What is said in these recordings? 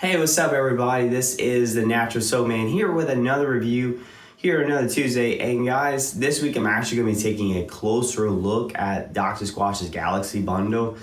Hey, what's up everybody? This is the Natural Soap Man here with another review here another Tuesday. And guys, this week I'm actually going to be taking a closer look at Dr. Squatch's Galaxy Bundle.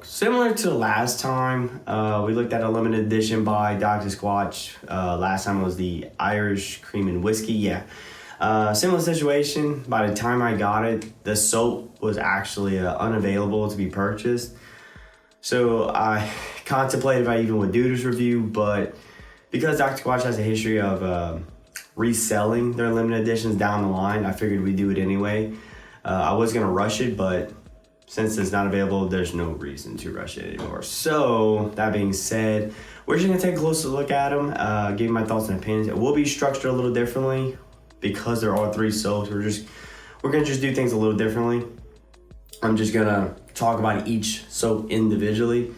Similar to the last time, we looked at a limited edition by Dr. Squatch. Last time was the Irish Cream and Whiskey. Similar situation. By the time I got it, the soap was actually unavailable to be purchased. So I contemplated if I even would do this review, but because Dr. Squatch has a history of reselling their limited editions down the line, I figured we'd do it anyway. I was gonna rush it, but since it's not available, there's no reason to rush it anymore. So that being said, we're just gonna take a closer look at them, give you my thoughts and opinions. It will be structured a little differently because they're all three soaps. We're gonna just do things a little differently. I'm just gonna talk about each soap individually,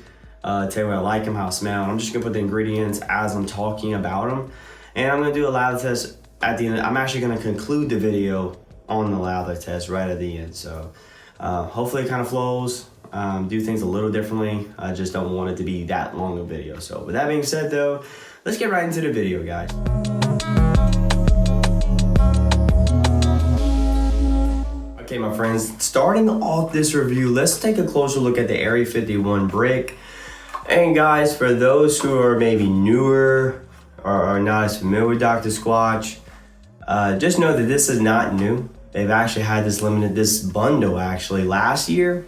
tell you what I like them, how I smell. I'm just gonna put the ingredients as I'm talking about them. And I'm gonna do a lather test at the end. I'm actually gonna conclude the video on the lather test right at the end. So hopefully it kind of flows, do things a little differently. I just don't want it to be that long a video. So with that being said though, let's get right into the video, guys. Okay, my friends, starting off this review, let's take a closer look at the Area 51 Bricc. And guys, for those who are maybe newer or are not as familiar with Dr. Squatch, just know that this is not new. They've actually had this bundle actually last year.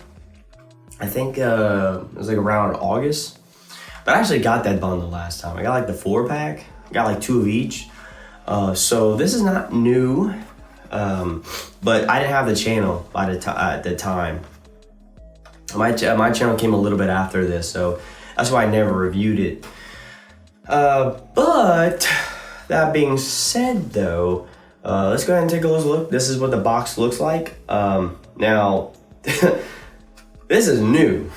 I think it was like around August. But I actually got that bundle last time. I got like the 4-pack. I got like 2 of each. So this is not new. But I didn't have the channel at the time. My channel came a little bit after this, so that's why I never reviewed it. But that being said though, let's go ahead and take a look. This is what the box looks like. Now, this is new.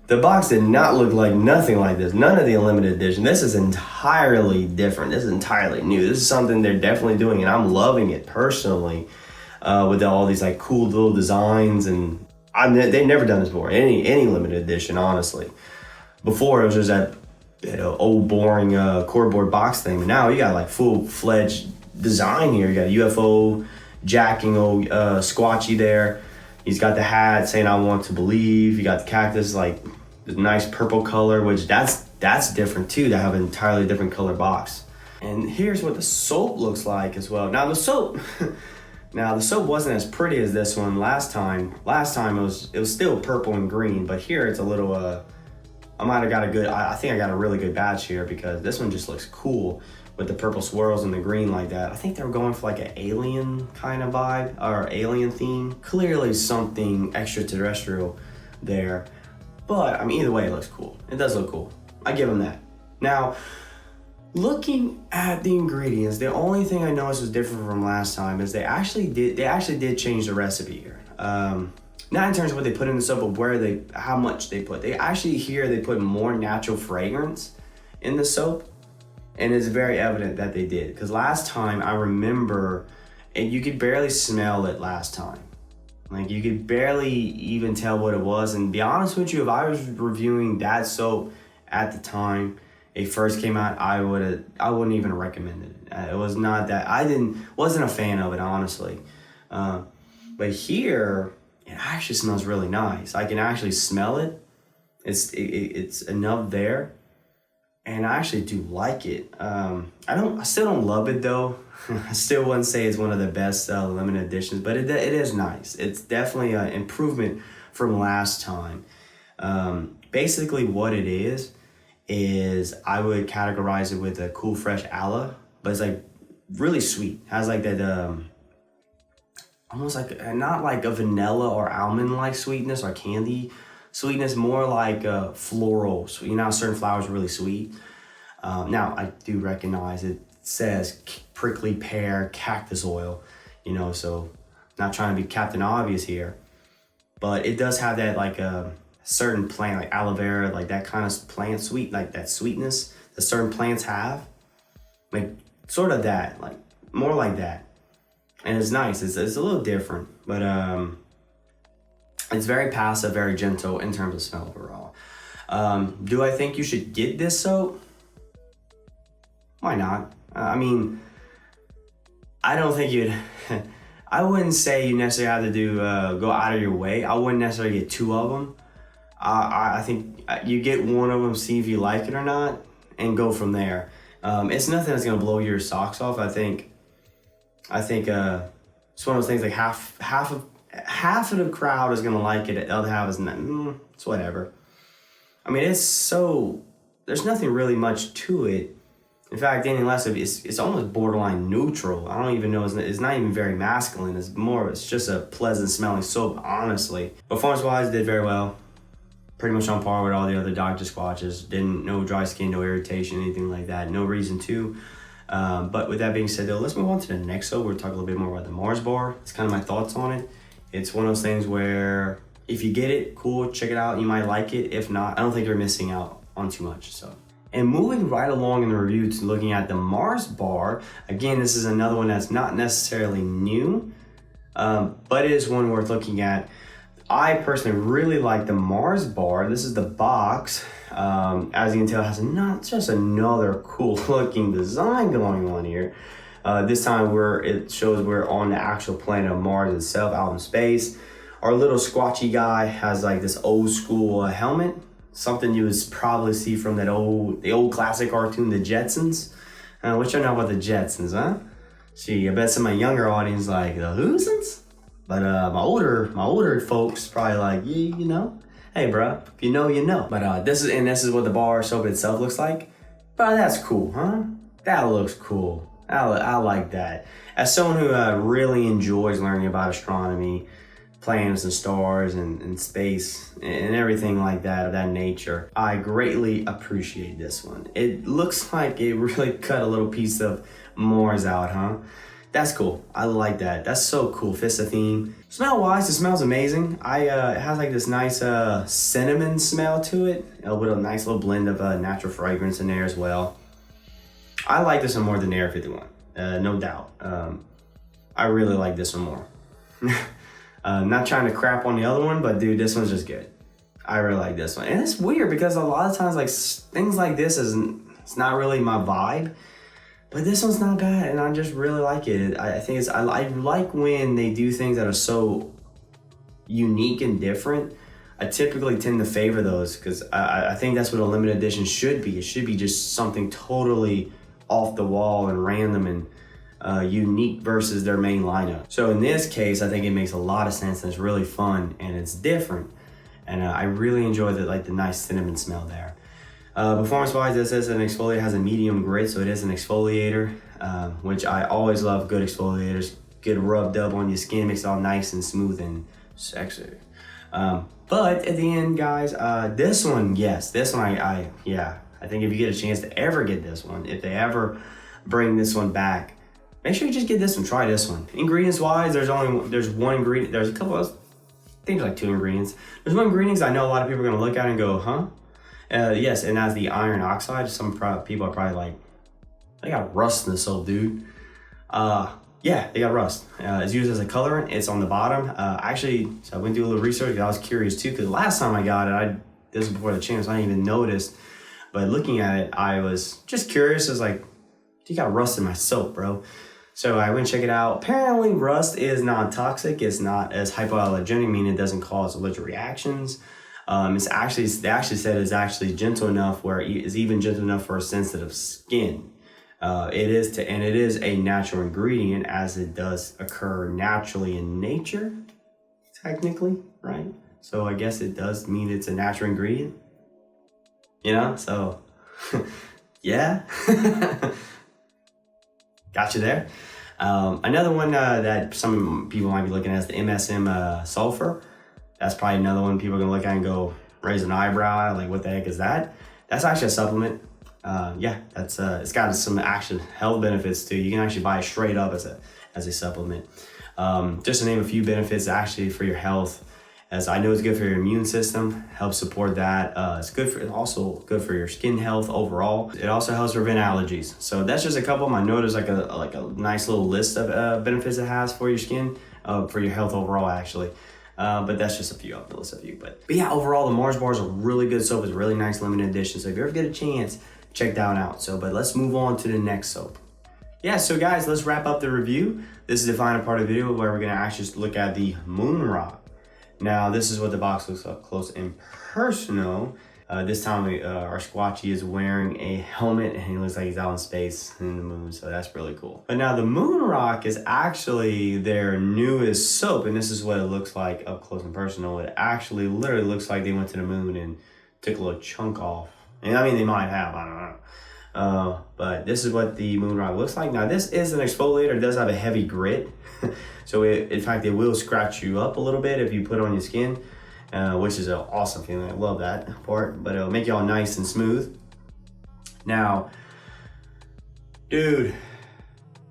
The box did not look like nothing like this. None of the limited edition. This is entirely different. This is entirely new. This is something they're definitely doing, and I'm loving it personally. With all these like cool little designs, and they've never done this before. Any limited edition, honestly. Before it was just that old boring cardboard box thing, but now you got like full-fledged design here. You got UFO jacking old Squatchy there. He's got the hat saying "I want to believe." You got the cactus, like the nice purple color, which that's different too. To have an entirely different color box. And here's what the soap looks like as well. Now the soap wasn't as pretty as this one last time. Last time it was still purple and green, but here it's a little I might have got I think I got a really good batch here because this one just looks cool with the purple swirls and the green like that. I think they were going for like an alien kind of vibe or alien theme. Clearly something extraterrestrial there. But I mean, either way, it looks cool. It does look cool. I give them that. Now, looking at the ingredients, the only thing I noticed was different from last time is they actually did change the recipe here. Not in terms of what they put in the soap, but how much they put. They put more natural fragrance in the soap, and it's very evident that they did. Because last time I remember, and you could barely smell it last time. Like you could barely even tell what it was. And to be honest with you, if I was reviewing that soap at the time it first came out, I wouldn't even recommend it. It was not that wasn't a fan of it, honestly. But here it actually smells really nice. I can actually smell it. It's enough there, and I actually do like it. I still don't love it though. I still wouldn't say it's one of the best limited editions, but it is nice. It's definitely an improvement from last time. Basically, what it is I would categorize it with a cool fresh aloe, but it's like really sweet. It has like that almost like not like a vanilla or almond like sweetness or candy sweetness, more like floral. So you know, certain flowers are really sweet. Now I do recognize it says prickly pear cactus oil, so not trying to be Captain Obvious here, but it does have that like certain plant like aloe vera, like that kind of plant sweet, like that sweetness that certain plants have, like sort of that, like more like that. And it's nice. It's a little different, but it's very passive, very gentle in terms of smell overall. Do I think you should get this soap? Why not? I mean, I don't think you'd, I wouldn't say you necessarily have to do, go out of your way. I wouldn't necessarily get 2 of them. I think you get 1 of them, see if you like it or not, and go from there. It's nothing that's gonna blow your socks off. I think it's one of those things like half of the crowd is gonna like it. The other half is not. It's whatever. I mean, there's nothing really much to it. In fact, anything less of it's almost borderline neutral. I don't even know. It's not even very masculine. It's just a pleasant smelling soap, honestly. Performance wise, did very well. Pretty much on par with all the other Dr. Squatches. No dry skin, no irritation, anything like that. No reason to. But with that being said, though, let's move on to the next soap. We're talking a little bit more about the Mars bar. It's kind of my thoughts on it. It's one of those things where if you get it, cool, check it out. You might like it. If not, I don't think you're missing out on too much. So, and moving right along in the review to looking at the Mars bar. Again, this is another one that's not necessarily new, but it is one worth looking at. I personally really like the Mars bar. This is the box. As you can tell, it has not just another cool looking design going on here. This time it shows we're on the actual planet of Mars itself, out in space. Our little squatchy guy has like this old school helmet, something you would probably see from the old classic cartoon, The Jetsons. What you know about the Jetsons, huh? Gee, I bet some of my younger audience like, the Who'sons? But my older folks probably like, yeah, you know, hey, bro, if you know, you know. But this is what the bar soap itself looks like. Bro, that's cool, huh? That looks cool. I like that. As someone who really enjoys learning about astronomy, planets and stars and space and everything like that of that nature, I greatly appreciate this one. It looks like it really cut a little piece of Mars out, huh? That's cool. I like that. That's so cool. Fits the theme. Smell wise, it smells amazing. It has like this nice cinnamon smell to it with a nice little blend of natural fragrance in there as well. I like this one more than the Air 51, no doubt. I really like this one more. Not trying to crap on the other one, but dude, this one's just good. I really like this one. And it's weird because a lot of times like things like this it's not really my vibe. But this one's not bad, and I just really like it. I think I like when they do things that are so unique and different. I typically tend to favor those because I think that's what a limited edition should be. It should be just something totally off the wall and random and unique versus their main lineup. So in this case, I think it makes a lot of sense, and it's really fun and it's different. And I really enjoy the nice cinnamon smell there. Performance-wise, this is an exfoliator, has a medium grit, so it is an exfoliator, which I always love good exfoliators. Get rubbed up on your skin, makes it all nice and smooth and sexy. But at the end, guys, this one, I think if you get a chance to ever get this one, if they ever bring this one back, make sure you just get this one, try this one. Ingredients-wise, there's one ingredient, there's a couple of, I think like 2 ingredients. There's one ingredient I know a lot of people are gonna look at and go, huh? Yes, and that's the iron oxide. Some people are probably like, they got rust in the soap, dude. Yeah, they got rust. It's used as a colorant. It's on the bottom. So I went through a little research because I was curious too, because last time I got it, this was before the channel, so I didn't even notice. But looking at it, I was just curious. I was like, you got rust in my soap, bro. So I went and check it out. Apparently rust is non-toxic. It's not as hypoallergenic, meaning it doesn't cause allergic reactions. They actually said it's actually gentle enough where it's even gentle enough for a sensitive skin. It is a natural ingredient, as it does occur naturally in nature, technically, right? So I guess it does mean it's a natural ingredient, you know? So, yeah. Got you there. Another one that some people might be looking at is the MSM sulfur. That's probably another one people are gonna look at and go raise an eyebrow, like what the heck is that? That's actually a supplement. It's got some actual health benefits too. You can actually buy it straight up as a supplement. Just to name a few benefits actually for your health, as I know it's good for your immune system, helps support that. It's also good for your skin health overall. It also helps prevent allergies. So that's just a couple of them. I know there's like a nice little list of benefits it has for your skin, for your health overall actually. But that's just a few of the list of you. But yeah, overall the Mars bar is a really good soap. It's a really nice limited edition. So if you ever get a chance, check that one out. So, but let's move on to the next soap. Yeah, so guys, let's wrap up the review. This is the final part of the video where we're gonna actually look at the Moon Rock. Now, this is what the box looks up close and personal. This time our Squatchy is wearing a helmet and he looks like he's out in space in the moon, so that's really cool. But now the Moon Rock is actually their newest soap, and this is what it looks like up close and personal. It actually literally looks like they went to the moon and took a little chunk off. And I mean, they might have, I don't know. But this is what the Moon Rock looks like. Now, this is an exfoliator. It does have a heavy grit. So in fact, it will scratch you up a little bit if you put it on your skin. Which is an awesome feeling. I love that part, but it'll make you all nice and smooth. Now, dude,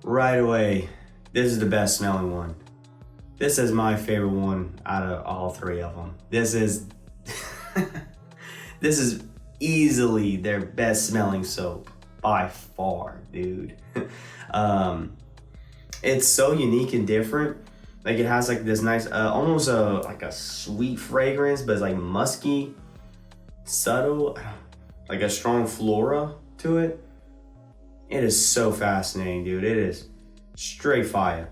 right away, this is the best smelling one. This is my favorite one out of all three of them. This is, this is easily their best smelling soap by far, dude. It's so unique and different. Like it has like this nice, almost like a sweet fragrance, but it's like musky, subtle, like a strong flora to it. It is so fascinating, dude. It is straight fire.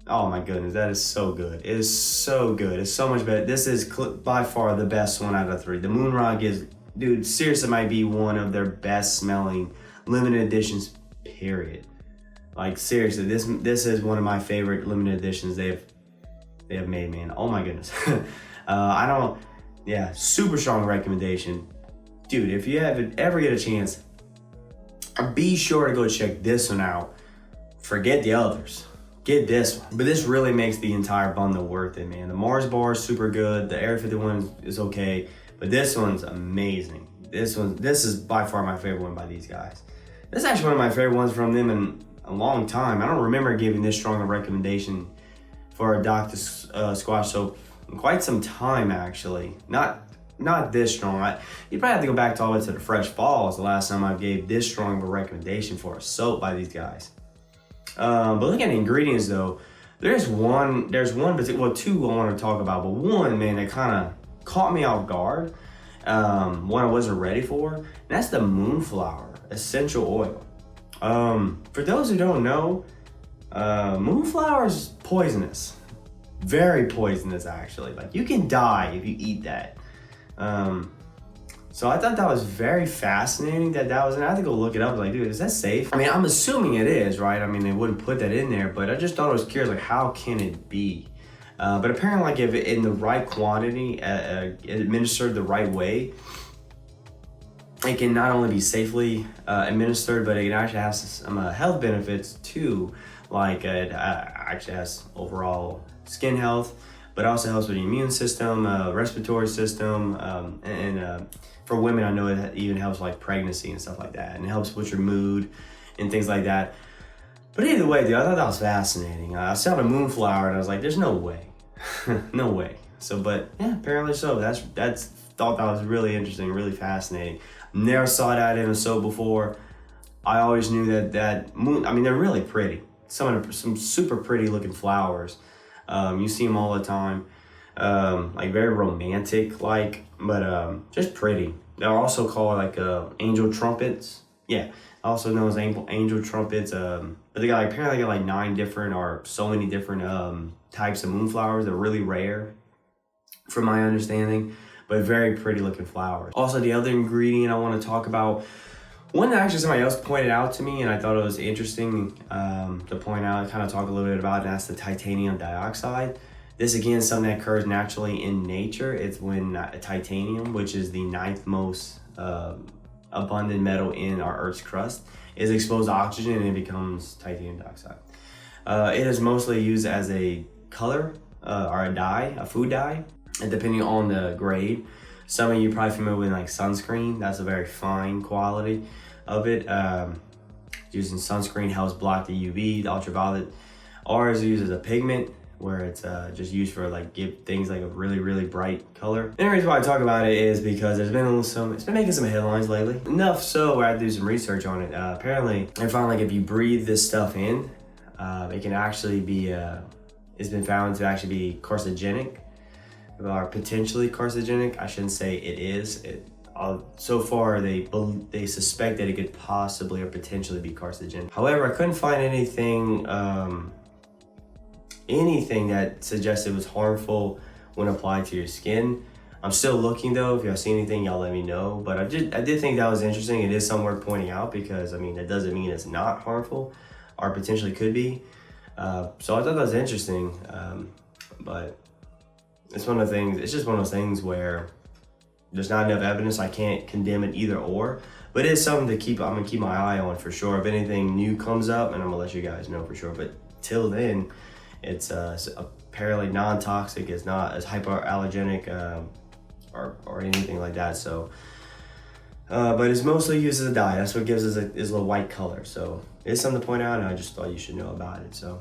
Oh my goodness, that is so good. It is so good. It's so much better. This is by far the best one out of three. The Moon Rock is, dude, seriously might be one of their best smelling limited editions, period. Like seriously, this is one of my favorite limited editions they have made, man. Oh my goodness. Super strong recommendation. Dude, if you ever get a chance, be sure to go check this one out. Forget the others. Get this one. But this really makes the entire bundle worth it, man. The Mars bar is super good. The Area 51 is okay, but this one's amazing. This is by far my favorite one by these guys. This is actually one of my favorite ones from them in a long time. I don't remember giving this strong a recommendation for a Dr. Squatch soap in quite some time, actually. Not this strong. You probably have to go back all the way to the Fresh Fall is the last time I gave this strong of a recommendation for a soap by these guys. But looking at the ingredients though, there's one particular, well, two I want to talk about, but one, man, that kind of caught me off guard. One I wasn't ready for, and that's the Moonflower Essential Oil. For those who don't know, Moonflower is poisonous. Very poisonous, actually. Like, you can die if you eat that. So I thought that was very fascinating that was, and I had to go look it up. I was like, dude, is that safe? I mean, I'm assuming it is, right? I mean, they wouldn't put that in there, but I just thought it was curious, like, how can it be? But apparently, like, if in the right quantity, administered the right way, it can not only be safely administered, but it can actually have some health benefits too. Like it actually has overall skin health, but also helps with the immune system, respiratory system, and for women, I know it even helps like pregnancy and stuff like that, and it helps with your mood and things like that. But either way, dude, I thought that was fascinating. I saw the Moonflower and I was like, there's no way. No way. So, but yeah, apparently so. Thought that was really interesting, really fascinating. Never saw that in a soap before. I always knew that moon, I mean, they're really pretty. Some super pretty looking flowers. You see them all the time. Like very romantic, like, but just pretty. They're also called like angel trumpets. Yeah, also known as angel trumpets. But they got like, apparently they got like 9 different or so many different types of moonflowers. They're really rare, from my understanding, but very pretty looking flowers. Also, the other ingredient I want to talk about, one that actually somebody else pointed out to me, and I thought it was interesting to point out, kind of talk a little bit about, and that's the titanium dioxide. This again is something that occurs naturally in nature. It's when titanium, which is the 9th most abundant metal in our Earth's crust, is exposed to oxygen and it becomes titanium dioxide. It is mostly used as a color or a dye, a food dye, and depending on the grade. Some of you are probably familiar with like sunscreen. That's a very fine quality of it. Using sunscreen helps block the UV, the ultraviolet. Ours is used as a pigment, where it's just used for like give things like a really, really bright color. And the reason why I talk about it is because it's been making some headlines lately. Enough so where I had to do some research on it. Apparently, I found like if you breathe this stuff in, it can actually be, it's been found to actually be carcinogenic, or potentially carcinogenic. I shouldn't say it is. so far they suspect that it could possibly or potentially be carcinogen. However, I couldn't find anything that suggests it was harmful when applied to your skin. I'm still looking though. If y'all see anything, y'all let me know. But I did think that was interesting. It is somewhere pointing out, because I mean, that doesn't mean it's not harmful, or potentially could be. So I thought that was interesting. But it's one of the things. It's just one of those things where there's not enough evidence. I can't condemn it either or. But it is something to keep. I'm gonna keep my eye on for sure. If anything new comes up, and I'm gonna let you guys know for sure. But till then, it's apparently non-toxic. It's not as hypoallergenic. Or anything like that. So but it's mostly used as a dye. That's what gives us this little white color. So it's something to point out, and I just thought you should know about it. So,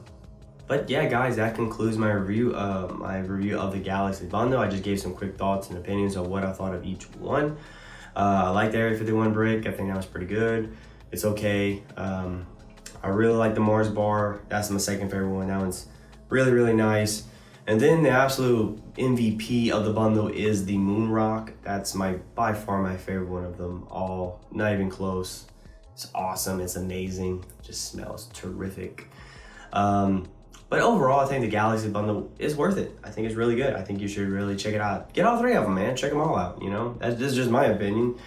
but yeah, guys, that concludes my review of the Galaxy Bundle. I just gave some quick thoughts and opinions on what I thought of each one. I like the Area 51 Bricc. I think that was pretty good. It's okay. I really like the Mars bar. That's my second favorite one. That one's really, really nice. And then the absolute MVP of the bundle is the Moon Rock. That's by far my favorite one of them all. Not even close. It's awesome. It's amazing. Just smells terrific. But overall, I think the Galaxy Bundle is worth it. I think it's really good. I think you should really check it out. Get all three of them, man. Check them all out. You know, this is just my opinion.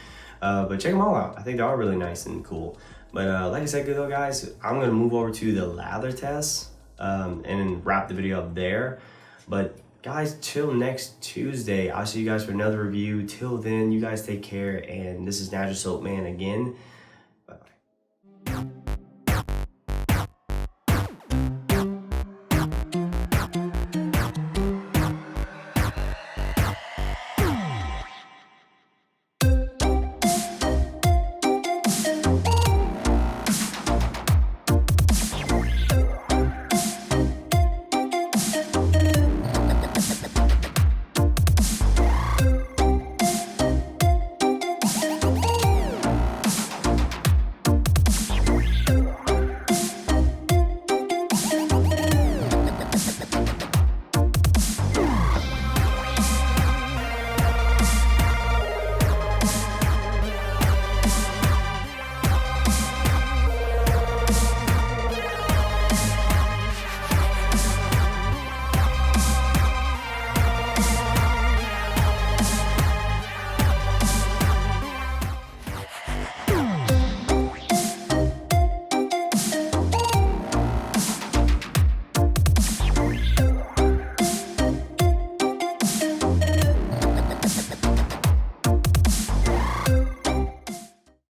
But check them all out. I think they are really nice and cool. But like I said, good though, guys, I'm gonna move over to the Lather Test and then wrap the video up there. But guys, till next Tuesday, I'll see you guys for another review. Till then, you guys take care, and this is Natural Soap Man again.